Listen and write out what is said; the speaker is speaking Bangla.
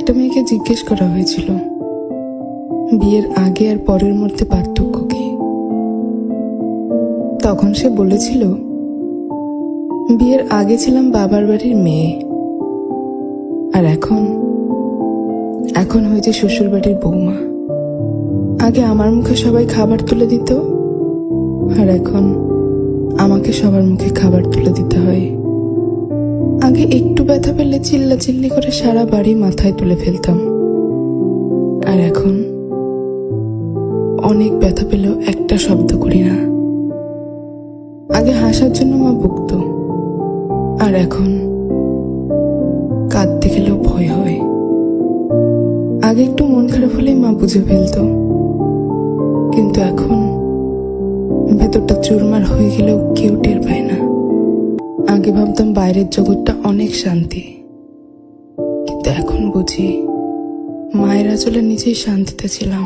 একটা মেয়েকে জিজ্ঞেস করা হয়েছিল বিয়ের আগে আর পরের মধ্যে পার্থক্য কি। তখন সে বলেছিল, বিয়ের আগে ছিলাম বাবার বাড়ির মেয়ে, আর এখন হয়েছে শ্বশুর বাড়ির বৌমা। আগে আমার মুখে সবাই খাবার তুলে দিত, আর এখন আমাকে সবার মুখে খাবার তুলে দিতে হয়। আগে একটু ব্যথা পেলে চিল্লাচিল্লি করে সারা বাড়ি মাথায় তুলে ফেলতাম, আর এখন অনেক ব্যথা পেলেও একটা শব্দ করি না। আগে হাসার জন্য মা বকতো, আর এখন কাঁদতে গেলেও ভয় হয়। আগে একটু মন খারাপ হলেই মা বুঝে ফেলতো, কিন্তু এখন ভেতরটা চুরমার হয়ে গেলেও কেউ টের পায় না। আগে ভাবতাম বাইরের জগৎটা অনেক শান্তি, কিন্তু এখন বুঝি মায়ের আঁচলে নিজেই শান্তিতে ছিলাম।